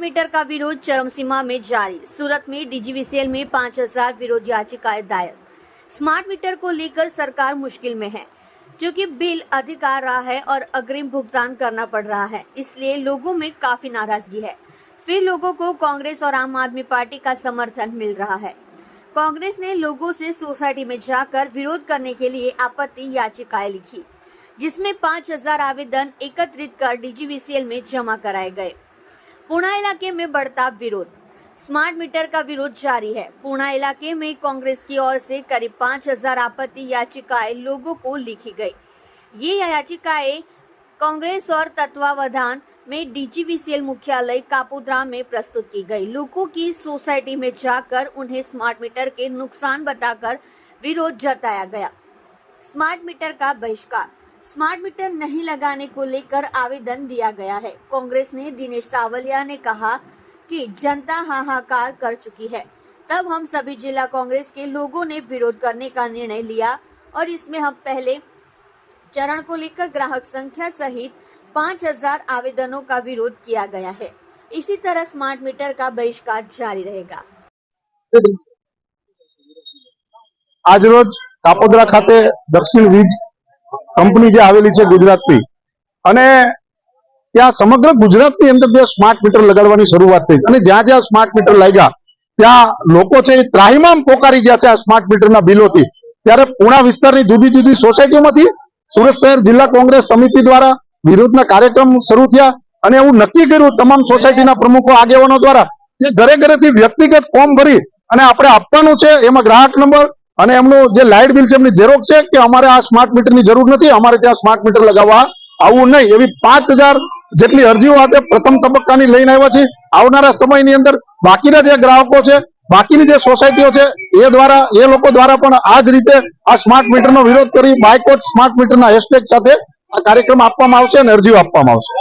Metre का विरोध चरम सीमा में जारी। सूरत में डीजीवीसीएल में 5000 विरोध याचिकाएं दायर। स्मार्ट मीटर को लेकर सरकार मुश्किल में है, क्योंकि बिल अधिक आ रहा है और अग्रिम भुगतान करना पड़ रहा है, इसलिए लोगों में काफी नाराजगी है। फिर लोगों को कांग्रेस और आम आदमी पार्टी का समर्थन मिल रहा है। कांग्रेस ने लोगों से सोसाइटी में जाकर विरोध करने के लिए आपत्ति याचिकाएं लिखी, जिसमें 5000 आवेदन एकत्रित कर डीजीवीसीएल में जमा कराए गए। पूना इलाके में बढ़ता विरोध। स्मार्ट मीटर का विरोध जारी है। पूना इलाके में कांग्रेस की ओर से करीब 5000 आपत्ति याचिकाएं लोगों को लिखी गई। ये याचिकाएं कांग्रेस और तत्वावधान में डीजीवीसीएल मुख्यालय कापुद्रा में प्रस्तुत की गई। लोगों की सोसाइटी में जाकर उन्हें स्मार्ट मीटर के नुकसान बताकर विरोध जताया गया। स्मार्ट मीटर का बहिष्कार। स्मार्ट मीटर नहीं लगाने को लेकर आवेदन दिया गया है। कांग्रेस ने दिनेश सावलिया ने कहा कि जनता हाहाकार कर चुकी है, तब हम सभी जिला कांग्रेस के लोगों ने विरोध करने का निर्णय लिया और इसमें हम पहले चरण को लेकर ग्राहक संख्या सहित 5000 आवेदनों का विरोध किया गया है। इसी तरह स्मार्ट मीटर का बहिष्कार जारी रहेगा। आज रोज कापोद्रा खाते दक्षिण वीज कंपनी जे आवेली है गुजरातनी अने त्या समग्र गुजरातनी अंदर जे स्मार्ट मीटर लगाडवानी शरूआत थई अने ज्यां ज्यां स्मार्ट मीटर लाग्या त्या लोको छे ત્રાહિમામ પોકારી ગયા છે આ સ્માર્ટ મીટરના બિલોથી। ત્યારે પૂણા વિસ્તારની જુદી જુદી સોસાયટીઓમાંથી સુરત શહેર જિલ્લા કોંગ્રેસ સમિતિ દ્વારા વિરોધના કાર્યક્રમ શરૂ થયા અને એવું નક્કી કર્યું તમામ સોસાયટીના પ્રમુખો આગેવાનો દ્વારા કે ઘરે ઘરેથી વ્યક્તિગત ફોર્મ ભરી અને આપણે આપવાનું છે। એમાં ગ્રાહક નંબર અને એમનું જે લાઇટ બિલ છે એમની ઝેરોક્ષ છે કે અમારે આ સ્માર્ટ મીટરની જરૂર નથી, અમારે ત્યાં સ્માર્ટ મીટર લગાવવા આવવું નહીં, એવી 5000 જેટલી અરજીઓ આજે પ્રથમ તબક્કાની લઈને આવ્યા છે। આવનારા સમયની અંદર બાકીના જે ગ્રાહકો છે, બાકીની જે સોસાયટીઓ છે એ લોકો દ્વારા પણ આ જ રીતે આ સ્માર્ટ મીટરનો વિરોધ કરી બાયકોટ સ્માર્ટ મીટરના હેશટેગ સાથે આ કાર્યક્રમ આપવામાં આવશે અને અરજીઓ આપવામાં આવશે।